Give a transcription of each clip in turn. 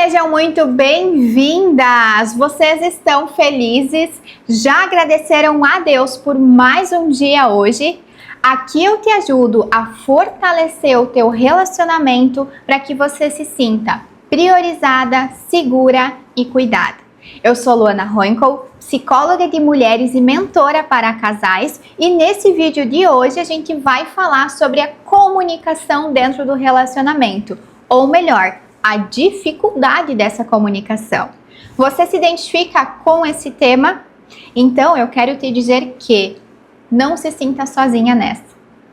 Sejam muito bem-vindas! Vocês estão felizes? Já agradeceram a Deus por mais um dia hoje? Aqui eu te ajudo a fortalecer o teu relacionamento para que você se sinta priorizada, segura e cuidada. Eu sou Luana Roenkel, psicóloga de mulheres e mentora para casais, e nesse vídeo de hoje a gente vai falar sobre a comunicação dentro do relacionamento, ou melhor, a dificuldade dessa comunicação. Você se identifica com esse tema? Então eu quero te dizer que não se sinta sozinha nessa,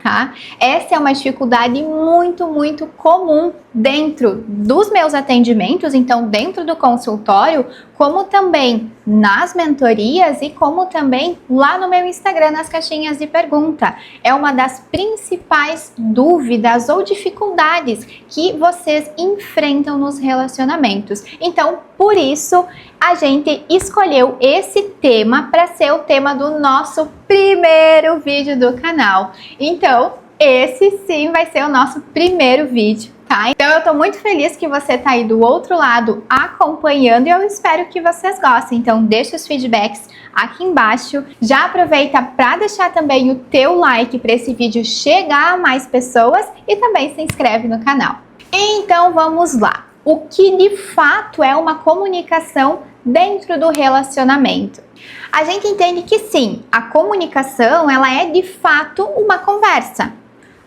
tá? Essa é uma dificuldade muito comum dentro dos meus atendimentos, então dentro do consultório, como também nas mentorias e como também lá no meu Instagram, nas caixinhas de pergunta. É uma das principais dúvidas ou dificuldades que vocês enfrentam nos relacionamentos. Então, por isso, a gente escolheu esse tema para ser o tema do nosso primeiro vídeo do canal. Então, esse sim vai ser o nosso primeiro vídeo, tá? Então eu tô muito feliz que você tá aí do outro lado acompanhando e eu espero que vocês gostem. Então deixa os feedbacks aqui embaixo. Já aproveita para deixar também o teu like para esse vídeo chegar a mais pessoas e também se inscreve no canal. Então vamos lá. O que de fato é uma comunicação dentro do relacionamento? A gente entende que sim, a comunicação ela é de fato uma conversa,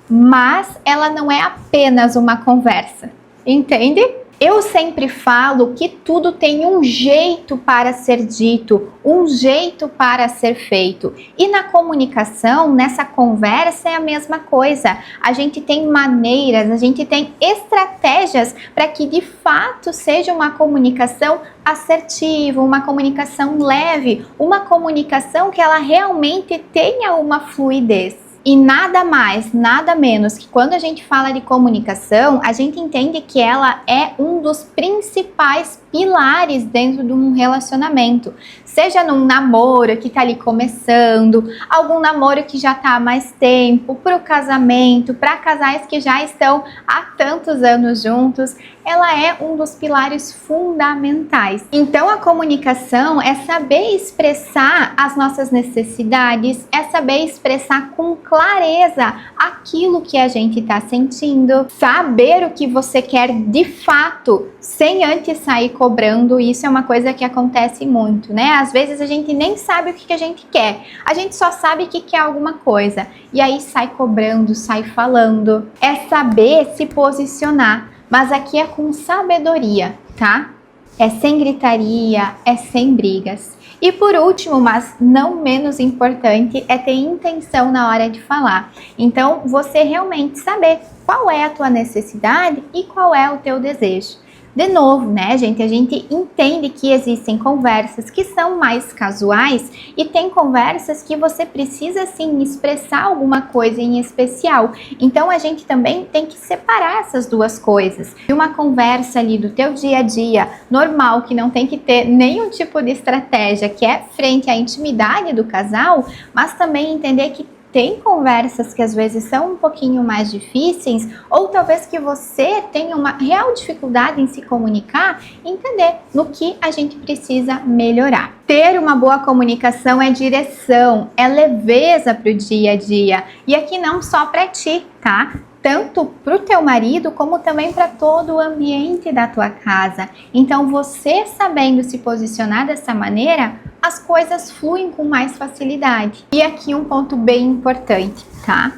mas ela não é apenas uma conversa, entende? Eu sempre falo que tudo tem um jeito para ser dito, um jeito para ser feito. E na comunicação, nessa conversa, é a mesma coisa. A gente tem maneiras, a gente tem estratégias para que de fato seja uma comunicação assertiva, uma comunicação leve, uma comunicação que ela realmente tenha uma fluidez. E nada mais, nada menos que quando a gente fala de comunicação, a gente entende que ela é um dos principais pilares dentro de um relacionamento. Seja num namoro que tá ali começando, algum namoro que já tá há mais tempo, pro casamento, para casais que já estão há tantos anos juntos, ela é um dos pilares fundamentais. Então a comunicação é saber expressar as nossas necessidades, é saber expressar com clareza aquilo que a gente está sentindo, saber o que você quer de fato, sem antes sair cobrando. Isso é uma coisa que acontece muito, né? Às vezes a gente nem sabe o que a gente quer, a gente só sabe que quer alguma coisa e aí sai cobrando, sai falando. É saber se posicionar, mas aqui é com sabedoria, tá? É sem gritaria, é sem brigas. E por último, mas não menos importante, é ter intenção na hora de falar. Então, você realmente saber qual é a tua necessidade e qual é o teu desejo. De novo, né, gente? A gente entende que existem conversas que são mais casuais e tem conversas que você precisa, sim, expressar alguma coisa em especial. Então, a gente também tem que separar essas duas coisas. E uma conversa ali do teu dia a dia, normal, que não tem que ter nenhum tipo de estratégia, que é frente à intimidade do casal, mas também entender que tem conversas que às vezes são um pouquinho mais difíceis, ou talvez que você tenha uma real dificuldade em se comunicar, entender no que a gente precisa melhorar. Ter uma boa comunicação é direção, é leveza para o dia a dia. E aqui não só para ti, tá? Tanto para o teu marido, como também para todo o ambiente da tua casa. Então, você sabendo se posicionar dessa maneira, as coisas fluem com mais facilidade. E aqui um ponto bem importante, tá?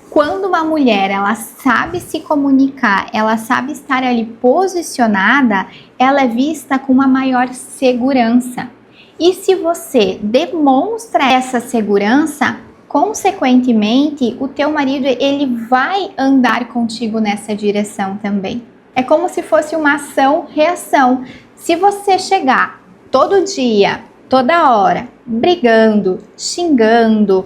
Quando uma mulher, ela sabe se comunicar, ela sabe estar ali posicionada, ela é vista com uma maior segurança. E se você demonstra essa segurança, consequentemente, o teu marido, ele vai andar contigo nessa direção também. É como se fosse uma ação-reação. Se você chegar todo dia, toda hora, brigando, xingando,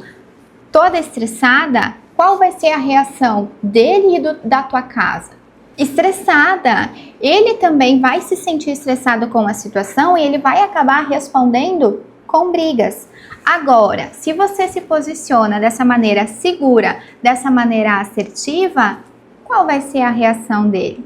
toda estressada, qual vai ser a reação dele e da tua casa? Estressada. Ele também vai se sentir estressado com a situação e ele vai acabar respondendo com brigas. Agora, se você se posiciona dessa maneira segura, dessa maneira assertiva, qual vai ser a reação dele?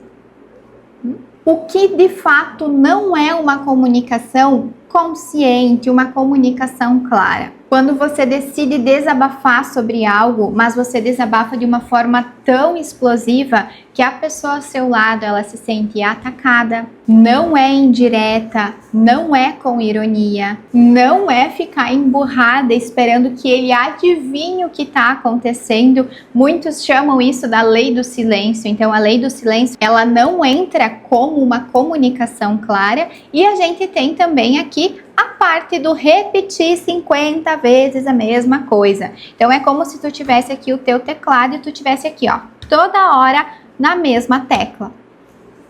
O que de fato não é uma comunicação consciente, uma comunicação clara. Quando você decide desabafar sobre algo, mas você desabafa de uma forma tão explosiva que a pessoa ao seu lado ela se sente atacada, não é indireta, não é com ironia, não é ficar emburrada esperando que ele adivinhe o que está acontecendo. Muitos chamam isso da lei do silêncio. Então a lei do silêncio ela não entra como uma comunicação clara, e a gente tem também aqui a parte do repetir 50 vezes a mesma coisa. Então é como se tu tivesse aqui o teu teclado e tu tivesse aqui, ó, toda hora na mesma tecla.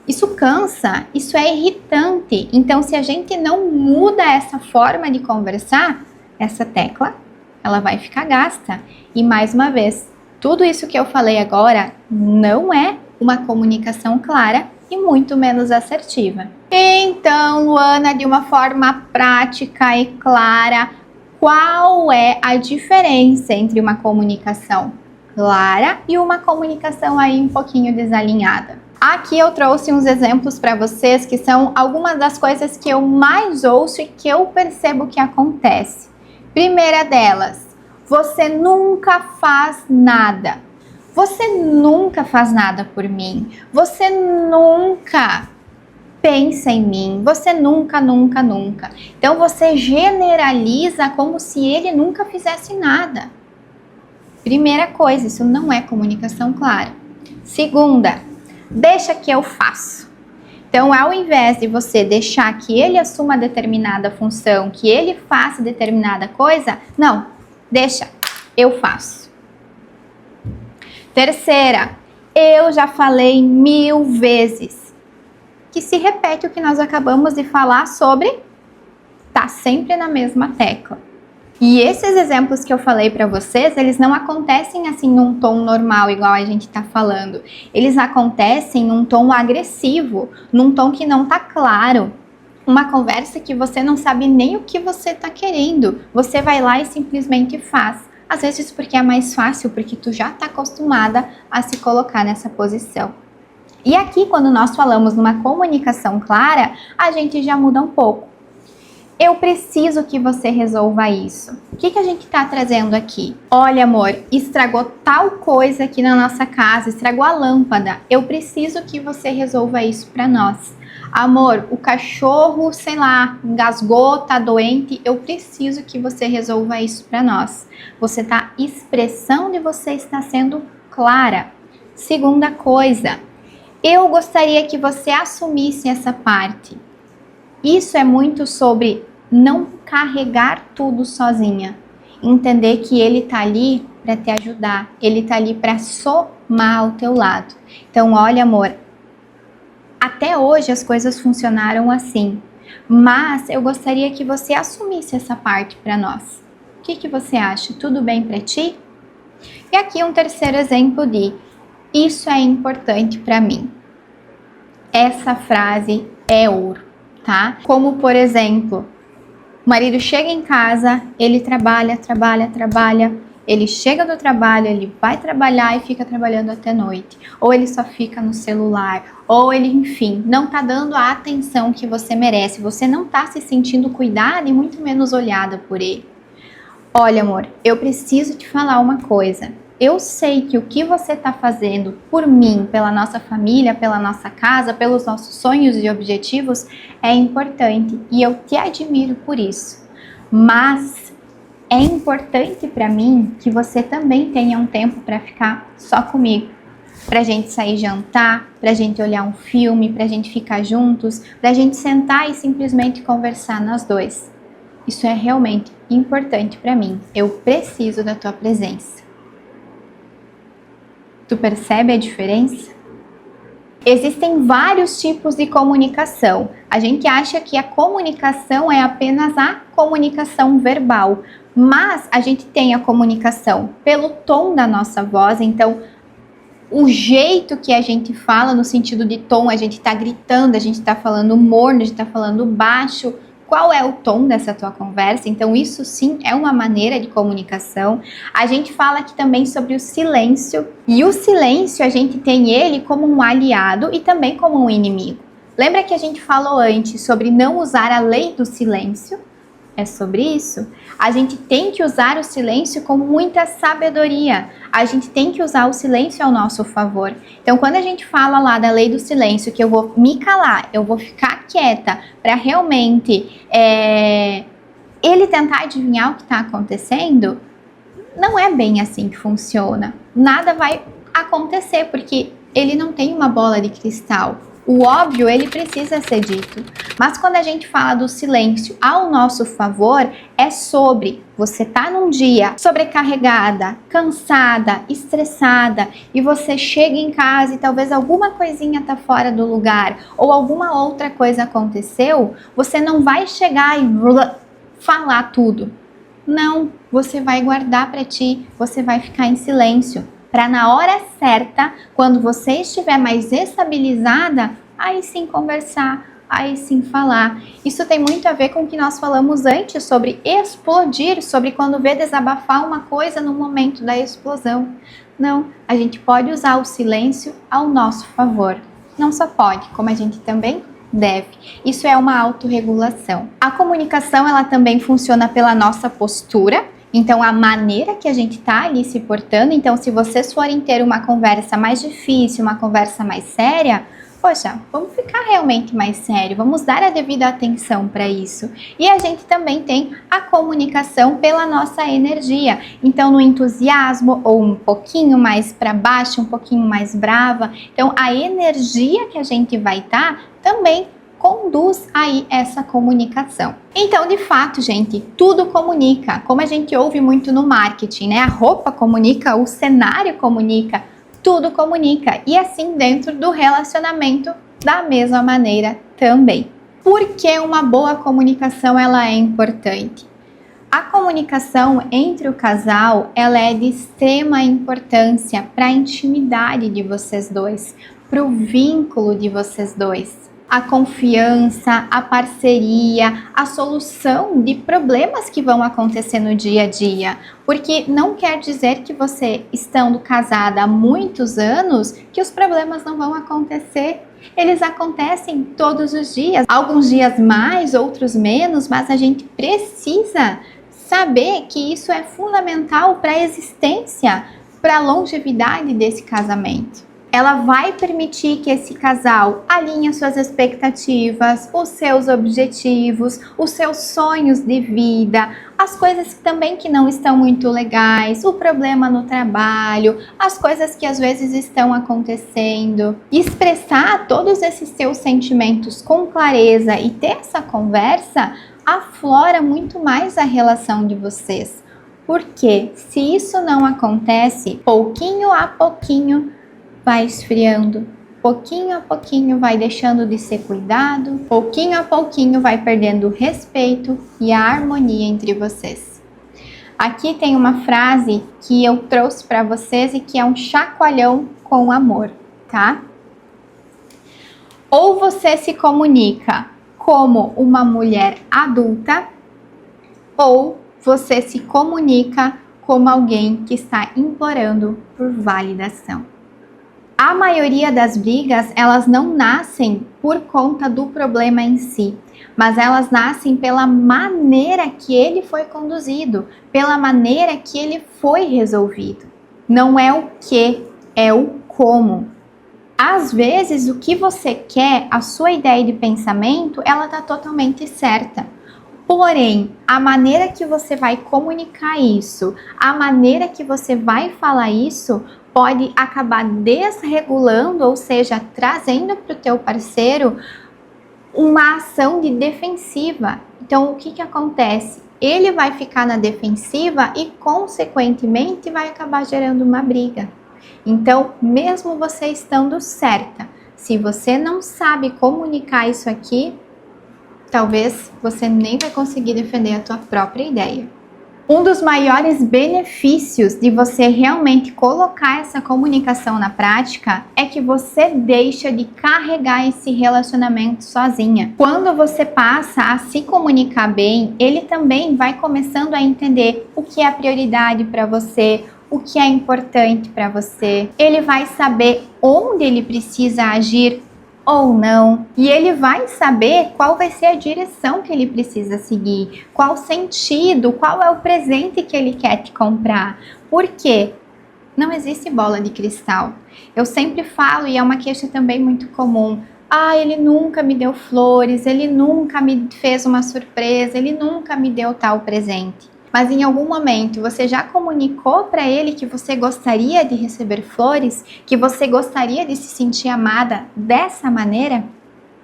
Isso cansa, isso é irritante. Então se a gente não muda essa forma de conversar, essa tecla, ela vai ficar gasta. E mais uma vez, tudo isso que eu falei agora não é uma comunicação clara e muito menos assertiva. Então, Luana, de uma forma prática e clara, qual é a diferença entre uma comunicação clara e uma comunicação aí um pouquinho desalinhada? Aqui eu trouxe uns exemplos para vocês que são algumas das coisas que eu mais ouço e que eu percebo que acontece. Primeira delas, você nunca faz nada. Você nunca faz nada por mim. Você nunca pensa em mim. Você nunca. Então você generaliza como se ele nunca fizesse nada. Primeira coisa, isso não é comunicação clara. Segunda, deixa que eu faço. Então, ao invés de você deixar que ele assuma determinada função, que ele faça determinada coisa, não, deixa, eu faço. Terceira, eu já falei 1000 vezes. Que se repete o que nós acabamos de falar sobre tá sempre na mesma tecla. E esses exemplos que eu falei para vocês, eles não acontecem assim num tom normal, igual a gente tá falando. Eles acontecem num tom agressivo, num tom que não tá claro. Uma conversa que você não sabe nem o que você tá querendo. Você vai lá e simplesmente faz. Às vezes porque é mais fácil, porque tu já tá acostumada a se colocar nessa posição. E aqui, quando nós falamos numa comunicação clara, a gente já muda um pouco. Eu preciso que você resolva isso. O que a gente tá trazendo aqui? Olha, amor, estragou tal coisa aqui na nossa casa, estragou a lâmpada. Eu preciso que você resolva isso para nós. Amor, o cachorro, sei lá, engasgou, tá doente. Eu preciso que você resolva isso para nós. Você tá expressando e você está sendo clara. Segunda coisa, eu gostaria que você assumisse essa parte. Isso é muito sobre não carregar tudo sozinha. Entender que ele tá ali para te ajudar. Ele tá ali para somar ao teu lado. Então, olha, amor, até hoje as coisas funcionaram assim. Mas eu gostaria que você assumisse essa parte para nós. O que você acha? Tudo bem para ti? E aqui um terceiro exemplo de isso é importante para mim. Essa frase é ouro, tá? Como, por exemplo, o marido chega em casa, ele trabalha, ele chega do trabalho, ele vai trabalhar e fica trabalhando até noite. Ou ele só fica no celular, ou ele, enfim, não tá dando a atenção que você merece. Você não tá se sentindo cuidada e muito menos olhada por ele. Olha, amor, eu preciso te falar uma coisa. Eu sei que o que você está fazendo por mim, pela nossa família, pela nossa casa, pelos nossos sonhos e objetivos é importante e eu te admiro por isso. Mas é importante para mim que você também tenha um tempo para ficar só comigo. Pra gente sair jantar, pra gente olhar um filme, pra gente ficar juntos, pra gente sentar e simplesmente conversar nós dois. Isso é realmente importante para mim. Eu preciso da tua presença. Tu percebe a diferença? Existem vários tipos de comunicação. A gente acha que a comunicação é apenas a comunicação verbal, mas a gente tem a comunicação pelo tom da nossa voz. Então, o jeito que a gente fala, no sentido de tom, a gente tá gritando, a gente tá falando morno, a gente tá falando baixo. Qual é o tom dessa tua conversa? Então, isso sim é uma maneira de comunicação. A gente fala aqui também sobre o silêncio. E o silêncio, a gente tem ele como um aliado e também como um inimigo. Lembra que a gente falou antes sobre não usar a lei do silêncio? É sobre isso. A gente tem que usar o silêncio com muita sabedoria. A gente tem que usar o silêncio ao nosso favor. Então, quando a gente fala lá da lei do silêncio, que eu vou me calar, eu vou ficar quieta para realmente ele tentar adivinhar o que está acontecendo, não é bem assim que funciona. Nada vai acontecer, porque ele não tem uma bola de cristal. O óbvio, ele precisa ser dito. Mas quando a gente fala do silêncio ao nosso favor, é sobre você tá num dia sobrecarregada, cansada, estressada, e você chega em casa e talvez alguma coisinha tá fora do lugar, ou alguma outra coisa aconteceu, você não vai chegar e falar tudo. Não, você vai guardar para ti, você vai ficar em silêncio. Para na hora certa, quando você estiver mais estabilizada, aí sim conversar, aí sim falar. Isso tem muito a ver com o que nós falamos antes sobre explodir, sobre quando vê desabafar uma coisa no momento da explosão. Não, a gente pode usar o silêncio ao nosso favor. Não só pode, como a gente também deve. Isso é uma autorregulação. A comunicação, ela também funciona pela nossa postura. Então, a maneira que a gente tá ali se portando, então se vocês forem ter uma conversa mais difícil, uma conversa mais séria, poxa, vamos ficar realmente mais sério, vamos dar a devida atenção para isso. E a gente também tem a comunicação pela nossa energia. Então, no entusiasmo ou um pouquinho mais para baixo, um pouquinho mais brava. Então, a energia que a gente vai estar também conduz aí essa comunicação. Então, de fato, gente, tudo comunica. Como a gente ouve muito no marketing, né? A roupa comunica, o cenário comunica, tudo comunica. E assim dentro do relacionamento, da mesma maneira também. Por que uma boa comunicação ela é importante? A comunicação entre o casal, ela é de extrema importância para a intimidade de vocês dois, para o vínculo de vocês dois. A confiança, a parceria, a solução de problemas que vão acontecer no dia a dia. Porque não quer dizer que você, estando casada há muitos anos, que os problemas não vão acontecer. Eles acontecem todos os dias, alguns dias mais, outros menos, mas a gente precisa saber que isso é fundamental para a existência, para a longevidade desse casamento. Ela vai permitir que esse casal alinhe suas expectativas, os seus objetivos, os seus sonhos de vida, as coisas também que não estão muito legais, o problema no trabalho, as coisas que às vezes estão acontecendo. E expressar todos esses seus sentimentos com clareza e ter essa conversa aflora muito mais a relação de vocês. Porque se isso não acontece, pouquinho a pouquinho, vai esfriando, pouquinho a pouquinho vai deixando de ser cuidado, pouquinho a pouquinho vai perdendo o respeito e a harmonia entre vocês. Aqui tem uma frase que eu trouxe para vocês e que é um chacoalhão com amor, tá? Ou você se comunica como uma mulher adulta, ou você se comunica como alguém que está implorando por validação. A maioria das brigas, elas não nascem por conta do problema em si, mas elas nascem pela maneira que ele foi conduzido, pela maneira que ele foi resolvido. Não é o que, é o como. Às vezes, o que você quer, a sua ideia de pensamento, ela está totalmente certa. Porém, a maneira que você vai comunicar isso, a maneira que você vai falar isso, pode acabar desregulando, ou seja, trazendo para o teu parceiro uma ação de defensiva. Então, o que acontece? Ele vai ficar na defensiva e, consequentemente, vai acabar gerando uma briga. Então, mesmo você estando certa, se você não sabe comunicar isso aqui, talvez você nem vai conseguir defender a tua própria ideia. Um dos maiores benefícios de você realmente colocar essa comunicação na prática é que você deixa de carregar esse relacionamento sozinha. Quando você passa a se comunicar bem, ele também vai começando a entender o que é prioridade para você, o que é importante para você. Ele vai saber onde ele precisa agir ou não. E ele vai saber qual vai ser a direção que ele precisa seguir, qual sentido, qual é o presente que ele quer te comprar. Por quê? Não existe bola de cristal. Eu sempre falo, e é uma queixa também muito comum, ele nunca me deu flores, ele nunca me fez uma surpresa, ele nunca me deu tal presente. Mas em algum momento você já comunicou para ele que você gostaria de receber flores, que você gostaria de se sentir amada dessa maneira?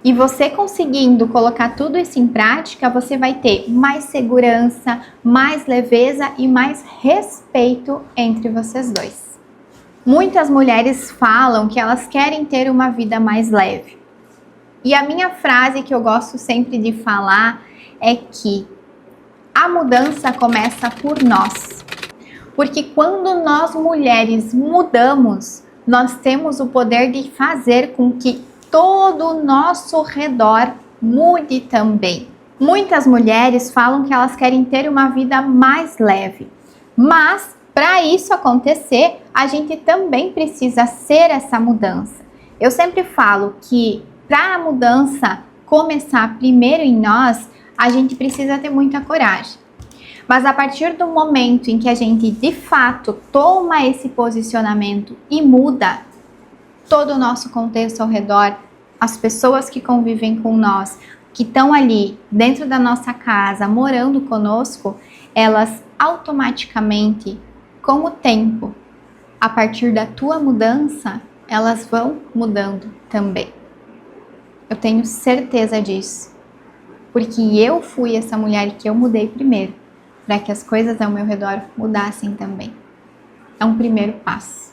E você conseguindo colocar tudo isso em prática, você vai ter mais segurança, mais leveza e mais respeito entre vocês dois. Muitas mulheres falam que elas querem ter uma vida mais leve. E a minha frase que eu gosto sempre de falar é que a mudança começa por nós. Porque quando nós mulheres mudamos, nós temos o poder de fazer com que todo o nosso redor mude também. Muitas mulheres falam que elas querem ter uma vida mais leve. Mas, para isso acontecer, a gente também precisa ser essa mudança. Eu sempre falo que para a mudança começar primeiro em nós, a gente precisa ter muita coragem. Mas a partir do momento em que a gente de fato toma esse posicionamento e muda todo o nosso contexto ao redor, as pessoas que convivem com nós, que estão ali dentro da nossa casa, morando conosco, elas automaticamente, com o tempo, a partir da tua mudança, elas vão mudando também. Eu tenho certeza disso, porque eu fui essa mulher que eu mudei primeiro, para que as coisas ao meu redor mudassem também. É um primeiro passo.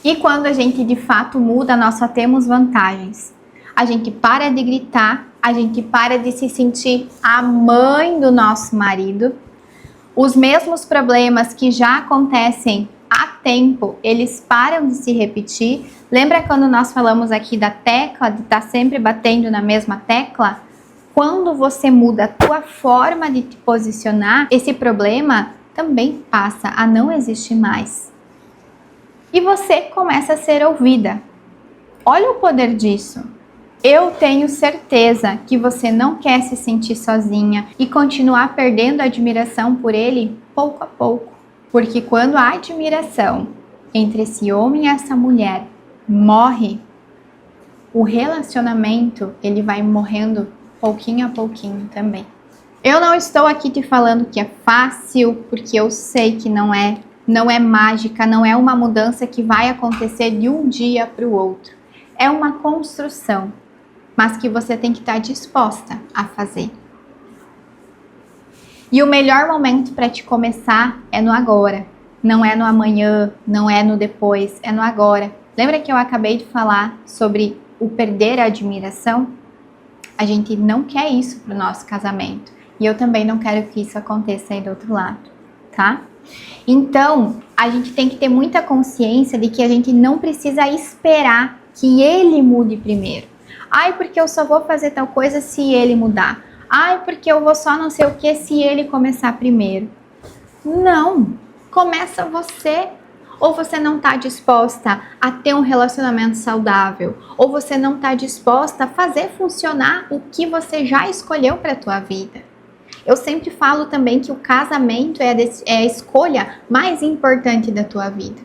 E quando a gente de fato muda, nós só temos vantagens. A gente para de gritar, a gente para de se sentir a mãe do nosso marido. Os mesmos problemas que já acontecem há tempo, eles param de se repetir. Lembra quando nós falamos aqui da tecla, de estar sempre batendo na mesma tecla? Quando você muda a tua forma de te posicionar, esse problema também passa a não existir mais. E você começa a ser ouvida. Olha o poder disso. Eu tenho certeza que você não quer se sentir sozinha e continuar perdendo a admiração por ele pouco a pouco. Porque quando a admiração entre esse homem e essa mulher morre, o relacionamento ele vai morrendo pouquinho a pouquinho também. Eu não estou aqui te falando que é fácil, porque eu sei que não é mágica, não é uma mudança que vai acontecer de um dia para o outro. É uma construção, mas que você tem que estar disposta a fazer. E o melhor momento para te começar é no agora. Não é no amanhã, não é no depois, é no agora. Lembra que eu acabei de falar sobre o perder a admiração? A gente não quer isso para o nosso casamento. E eu também não quero que isso aconteça aí do outro lado, tá? Então, a gente tem que ter muita consciência de que a gente não precisa esperar que ele mude primeiro. Porque eu só vou fazer tal coisa se ele mudar. Porque eu vou só não sei o que se ele começar primeiro. Não, começa você. Ou você não está disposta a ter um relacionamento saudável, ou você não está disposta a fazer funcionar o que você já escolheu para a tua vida. Eu sempre falo também que o casamento é a escolha mais importante da tua vida.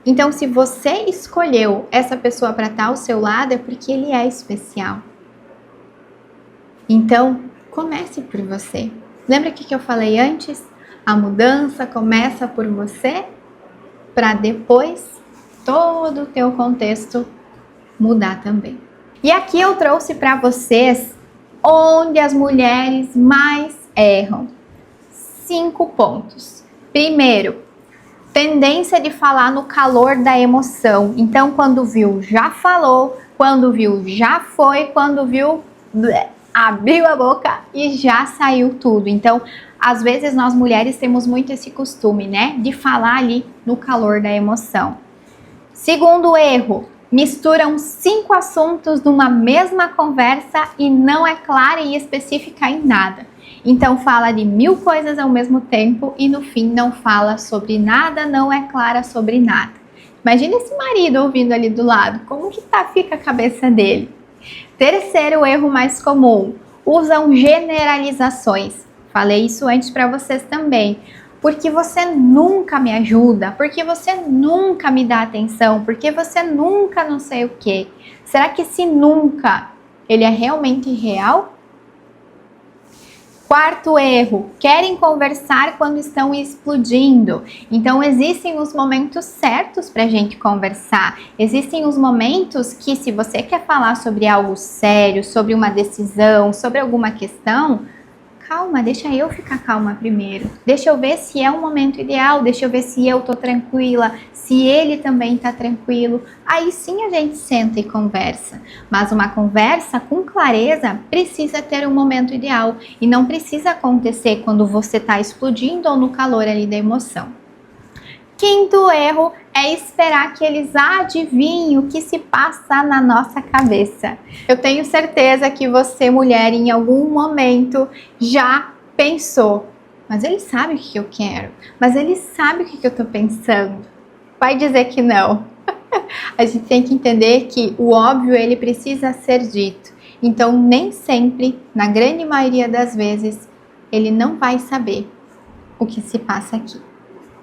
Então, se você escolheu essa pessoa para estar ao seu lado, é porque ele é especial. Então, comece por você. Lembra o que eu falei antes? A mudança começa por você, para depois todo o teu contexto mudar também. E aqui eu trouxe para vocês onde as mulheres mais erram. 5 pontos. Primeiro, tendência de falar no calor da emoção. Então, quando viu, já falou. Quando viu, já foi. Quando viu, abriu a boca e já saiu tudo. Então, às vezes nós mulheres temos muito esse costume, né? De falar ali no calor da emoção. Segundo erro, misturam 5 assuntos numa mesma conversa e não é clara e específica em nada. Então fala de 1000 coisas ao mesmo tempo e no fim não fala sobre nada, não é clara sobre nada. Imagina esse marido ouvindo ali do lado, como que fica a cabeça dele? Terceiro erro mais comum, usam generalizações. Falei isso antes para vocês também. Porque você nunca me ajuda, porque você nunca me dá atenção, porque você nunca não sei o quê. Será que esse nunca, ele é realmente real? Quarto erro, querem conversar quando estão explodindo. Então, existem os momentos certos para a gente conversar. Existem os momentos que, se você quer falar sobre algo sério, sobre uma decisão, sobre alguma questão, calma, deixa eu ficar calma primeiro. Deixa eu ver se é um momento ideal, deixa eu ver se eu tô tranquila, se ele também tá tranquilo. Aí sim a gente senta e conversa. Mas uma conversa com clareza precisa ter um momento ideal e não precisa acontecer quando você tá explodindo ou no calor ali da emoção. Quinto erro é esperar que eles adivinhem o que se passa na nossa cabeça. Eu tenho certeza que você, mulher, em algum momento já pensou, mas ele sabe o que eu quero, mas ele sabe o que eu tô pensando. Vai dizer que não. A gente tem que entender que o óbvio, ele precisa ser dito. Então, nem sempre, na grande maioria das vezes, ele não vai saber o que se passa aqui.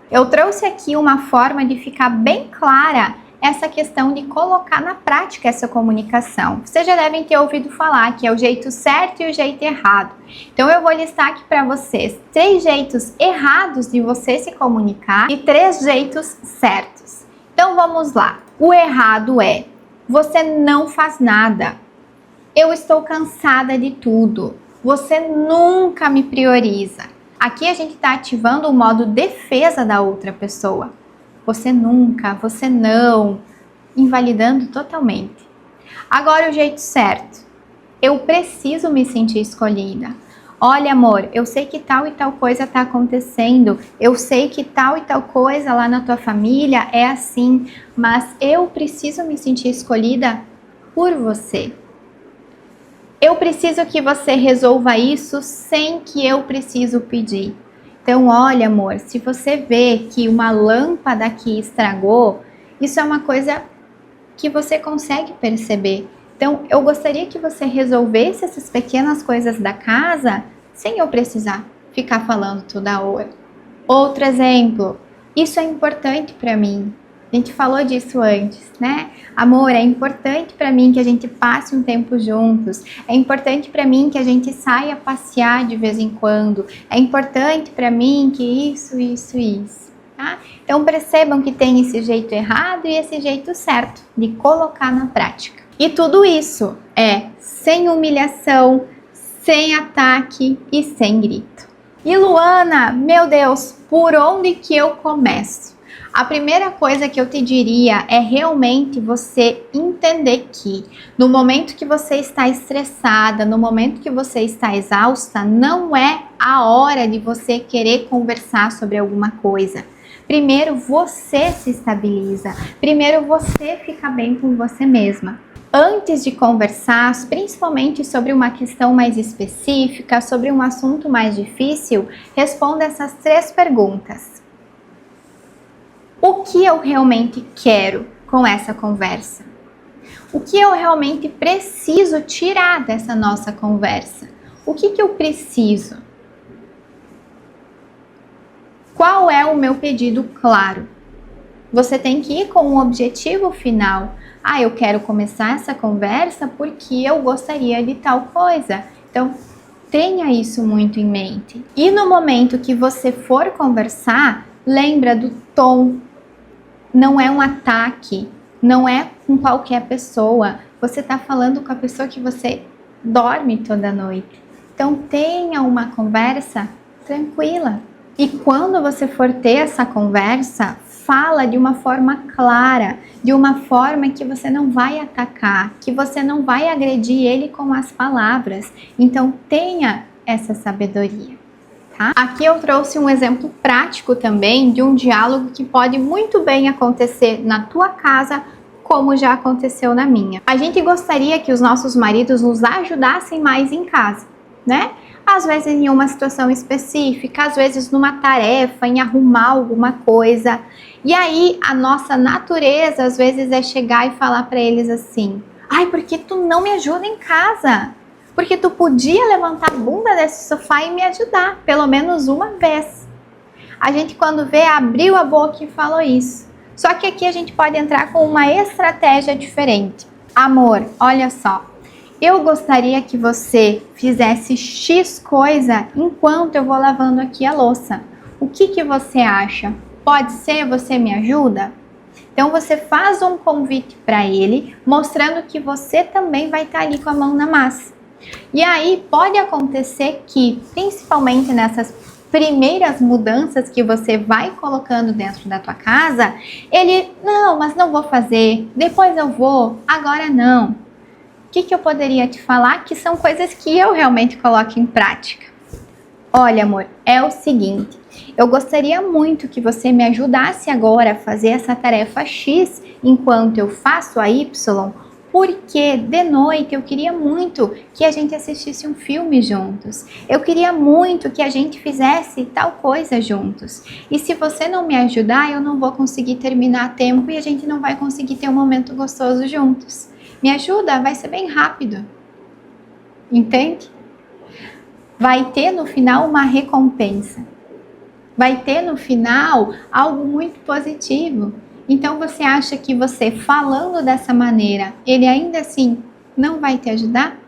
Eu trouxe aqui uma forma de ficar bem clara essa questão de colocar na prática essa comunicação. Vocês já devem ter ouvido falar que é o jeito certo e o jeito errado. Então eu vou listar aqui para vocês 3 jeitos errados de você se comunicar e 3 jeitos certos. Então vamos lá. O errado é: você não faz nada. Eu estou cansada de tudo. Você nunca me prioriza. Aqui a gente está ativando o modo defesa da outra pessoa. Você nunca, você não, invalidando totalmente. Agora o jeito certo. Eu preciso me sentir escolhida. Olha, amor, eu sei que tal e tal coisa está acontecendo. Eu sei que tal e tal coisa lá na tua família é assim. Mas eu preciso me sentir escolhida por você. Eu preciso que você resolva isso sem que eu preciso pedir. Então, olha, amor, se você vê que uma lâmpada aqui estragou, isso é uma coisa que você consegue perceber. Então, eu gostaria que você resolvesse essas pequenas coisas da casa sem eu precisar ficar falando toda hora. Outro exemplo, isso é importante para mim. A gente falou disso antes, né? Amor, é importante para mim que a gente passe um tempo juntos. É importante para mim que a gente saia passear de vez em quando. É importante para mim que isso, tá? Então percebam que tem esse jeito errado e esse jeito certo de colocar na prática. E tudo isso é sem humilhação, sem ataque e sem grito. E Luana, meu Deus, por onde que eu começo? A primeira coisa que eu te diria é realmente você entender que no momento que você está estressada, no momento que você está exausta, não é a hora de você querer conversar sobre alguma coisa. Primeiro você se estabiliza, primeiro você fica bem com você mesma. Antes de conversar, principalmente sobre uma questão mais específica, sobre um assunto mais difícil, responda essas 3 perguntas. O que eu realmente quero com essa conversa? O que eu realmente preciso tirar dessa nossa conversa? O que eu preciso? Qual é o meu pedido claro? Você tem que ir com um objetivo final. Ah, eu quero começar essa conversa porque eu gostaria de tal coisa. Então, tenha isso muito em mente. E no momento que você for conversar, lembra do tom. Não é um ataque, não é com qualquer pessoa. Você está falando com a pessoa que você dorme toda noite. Então tenha uma conversa tranquila. E quando você for ter essa conversa, fala de uma forma clara, de uma forma que você não vai atacar, que você não vai agredir ele com as palavras. Então tenha essa sabedoria. Tá? Aqui eu trouxe um exemplo prático também de um diálogo que pode muito bem acontecer na tua casa, como já aconteceu na minha. A gente gostaria que os nossos maridos nos ajudassem mais em casa. né? Às vezes em uma situação específica, às vezes numa tarefa, em arrumar alguma coisa. E aí a nossa natureza às vezes é chegar e falar para eles assim: ai, por que tu não me ajuda em casa? Porque tu podia levantar a bunda desse sofá e me ajudar, pelo menos uma vez. A gente, quando vê, abriu a boca e falou isso. Só que aqui a gente pode entrar com uma estratégia diferente. Amor, olha só. Eu gostaria que você fizesse X coisa enquanto eu vou lavando aqui a louça. O que você acha? Pode ser? Você me ajuda? Então você faz um convite para ele, mostrando que você também vai estar ali com a mão na massa. E aí pode acontecer que, principalmente nessas primeiras mudanças que você vai colocando dentro da tua casa, ele, não, mas não vou fazer, depois eu vou, agora não. O que eu poderia te falar que são coisas que eu realmente coloco em prática? Olha, amor, é o seguinte, eu gostaria muito que você me ajudasse agora a fazer essa tarefa X enquanto eu faço a Y, porque de noite eu queria muito que a gente assistisse um filme juntos. Eu queria muito que a gente fizesse tal coisa juntos. E se você não me ajudar, eu não vou conseguir terminar a tempo e a gente não vai conseguir ter um momento gostoso juntos. Me ajuda, vai ser bem rápido. Entende? Vai ter no final uma recompensa. Vai ter no final algo muito positivo. Então você acha que você falando dessa maneira, ele ainda assim não vai te ajudar?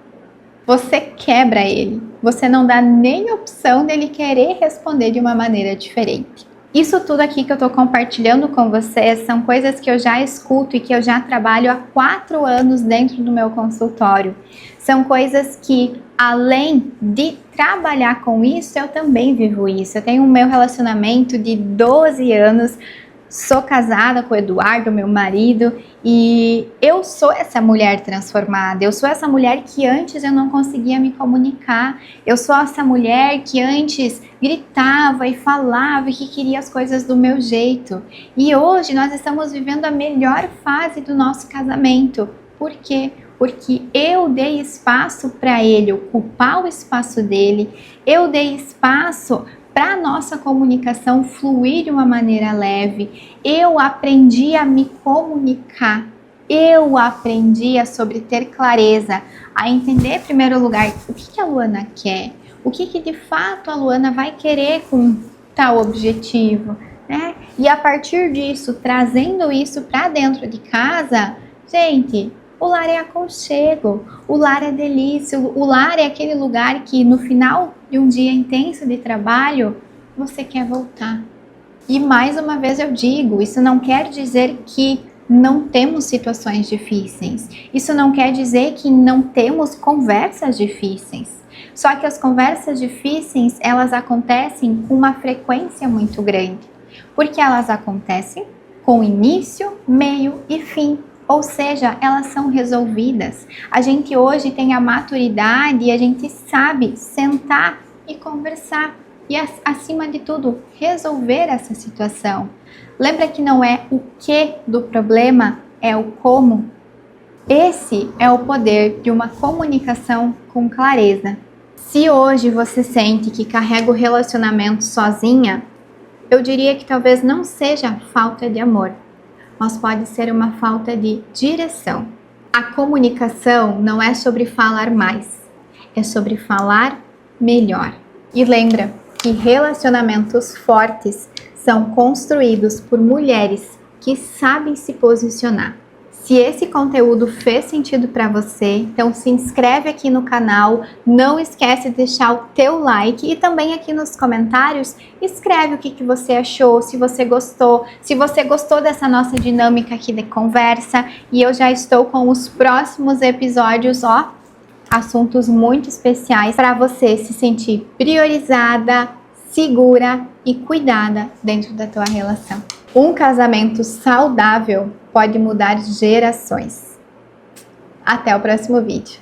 Você quebra ele. Você não dá nem opção dele querer responder de uma maneira diferente. Isso tudo aqui que eu estou compartilhando com vocês são coisas que eu já escuto e que eu já trabalho há 4 anos dentro do meu consultório. São coisas que, além de trabalhar com isso, eu também vivo isso. Eu tenho o meu relacionamento de 12 anos, sou casada com o Eduardo, meu marido, e eu sou essa mulher transformada. Eu sou essa mulher que antes eu não conseguia me comunicar. Eu sou essa mulher que antes gritava e falava e que queria as coisas do meu jeito. E hoje nós estamos vivendo a melhor fase do nosso casamento. Por quê? Porque eu dei espaço para ele ocupar o espaço dele, eu dei espaço para a nossa comunicação fluir de uma maneira leve. Eu aprendi a me comunicar, eu aprendi sobre ter clareza, a entender em primeiro lugar o que a Luana quer, o que de fato a Luana vai querer com tal objetivo, né? E a partir disso, trazendo isso para dentro de casa, gente, o lar é aconchego, o lar é delícia, o lar é aquele lugar que no final de um dia intenso de trabalho, você quer voltar. E mais uma vez eu digo, isso não quer dizer que não temos situações difíceis. Isso não quer dizer que não temos conversas difíceis. Só que as conversas difíceis, elas acontecem com uma frequência muito grande. Porque elas acontecem com início, meio e fim. Ou seja, elas são resolvidas. A gente hoje tem a maturidade e a gente sabe sentar e conversar. E, acima de tudo, resolver essa situação. Lembra que não é o que do problema, é o como. Esse é o poder de uma comunicação com clareza. Se hoje você sente que carrega o relacionamento sozinha, eu diria que talvez não seja falta de amor, mas pode ser uma falta de direção. A comunicação não é sobre falar mais, é sobre falar melhor. E lembra que relacionamentos fortes são construídos por mulheres que sabem se posicionar. Se esse conteúdo fez sentido para você, então se inscreve aqui no canal, não esquece de deixar o teu like e também aqui nos comentários escreve o que você achou, se você gostou dessa nossa dinâmica aqui de conversa, e eu já estou com os próximos episódios, assuntos muito especiais para você se sentir priorizada, segura e cuidada dentro da tua relação. Um casamento saudável pode mudar gerações. Até o próximo vídeo.